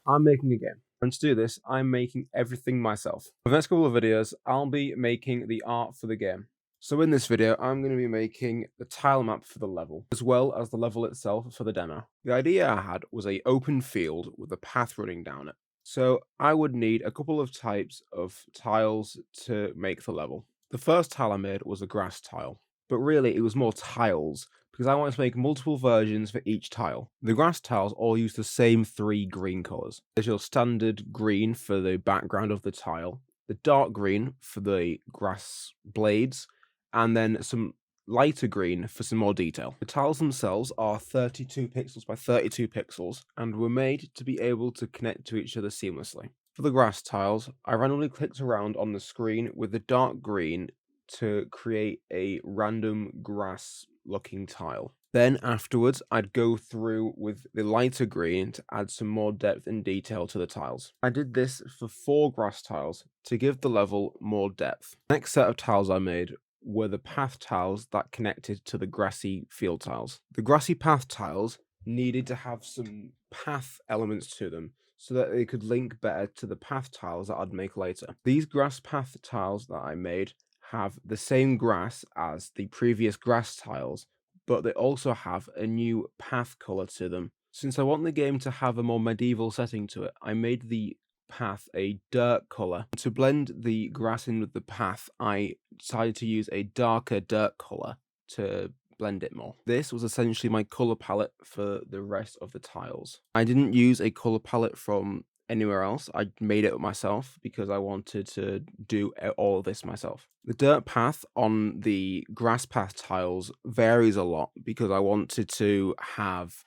I'm making a game. And to do this, I'm making everything myself. For the next couple of videos, I'll be making the art for the game. So in this video, I'm going to be making the tile map for the level, as well as the level itself for the demo. The idea I had was an open field with a path running down it. So I would need a couple of types of tiles to make the level. The first tile I made was a grass tile, but really it was more tiles because I wanted to make multiple versions for each tile. The grass tiles all use the same 3 green colours. There's your standard green for the background of the tile, the dark green for the grass blades, and then some lighter green for some more detail. The tiles themselves are 32 pixels by 32 pixels and were made to be able to connect to each other seamlessly. For the grass tiles, I randomly clicked around on the screen with the dark green to create a random grass looking tile. Then afterwards, I'd go through with the lighter green to add some more depth and detail to the tiles. I did this for 4 grass tiles to give the level more depth. The next set of tiles I made were the path tiles that connected to the grassy field tiles. The grassy path tiles needed to have some path elements to them so that they could link better to the path tiles that I'd make later. These grass path tiles that I made have the same grass as the previous grass tiles, but they also have a new path color to them. Since I want the game to have a more medieval setting to it, I made the path a dirt color. To blend the grass in with the path, I decided to use a darker dirt color to blend it more. This was essentially my color palette for the rest of the tiles. I didn't use a color palette from anywhere else. I made it myself because I wanted to do all of this myself. The dirt path on the grass path tiles varies a lot because I wanted to have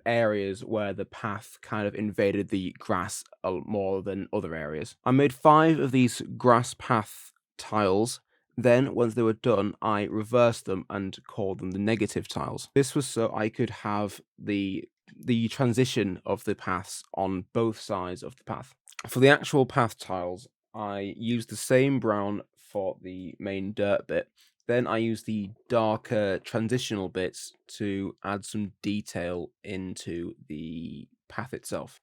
areas where the path kind of invaded the grass more than other areas. I made 5 of these grass path tiles. Then, once they were done, I reversed them and called them the negative tiles. This was so I could have the transition of the paths on both sides of the path. For the actual path tiles, I used the same brown for the main dirt bit. Then I used the darker transitional bits to add some detail into the path itself.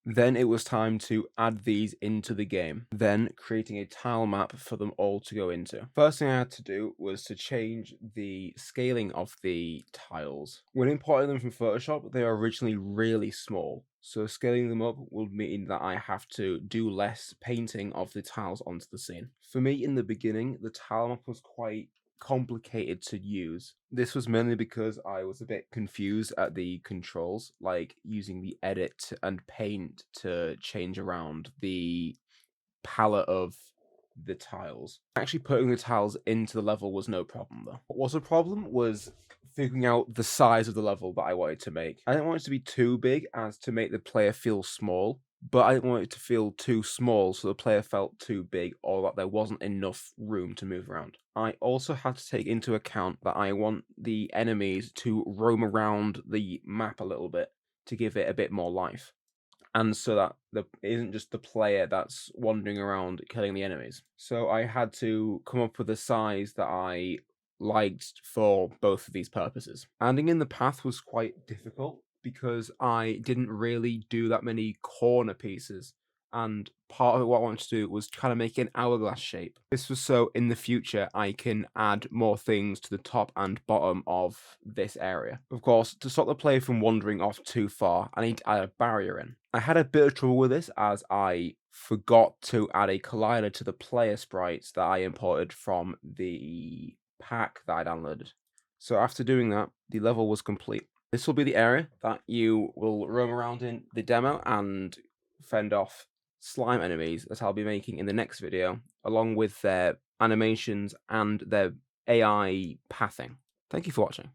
Then it was time to add these into the game, then creating a tile map for them all to go into. First thing I had to do was to change the scaling of the tiles. When importing them from Photoshop, they are originally really small, so scaling them up will mean that I have to do less painting of the tiles onto the scene. For me, in the beginning, the tile map was quite complicated to use. This was mainly because I was a bit confused at the controls, like using the edit and paint to change around the palette of the tiles. Actually putting the tiles into the level was no problem though. What was a problem was figuring out the size of the level that I wanted to make. I didn't want it to be too big as to make the player feel small, but I didn't want it to feel too small so the player felt too big or that there wasn't enough room to move around. I also had to take into account that I want the enemies to roam around the map a little bit to give it a bit more life. And so that it isn't just the player that's wandering around killing the enemies. So I had to come up with a size that I liked for both of these purposes. Adding in the path was quite difficult because I didn't really do that many corner pieces. And part of what I wanted to do was kind of make an hourglass shape. This was so in the future I can add more things to the top and bottom of this area. Of course, to stop the player from wandering off too far, I need to add a barrier in. I had a bit of trouble with this as I forgot to add a collider to the player sprites that I imported from the pack that I downloaded. So after doing that, the level was complete. This will be the area that you will roam around in the demo and fend off slime enemies that I'll be making in the next video, along with their animations and their AI pathing. Thank you for watching.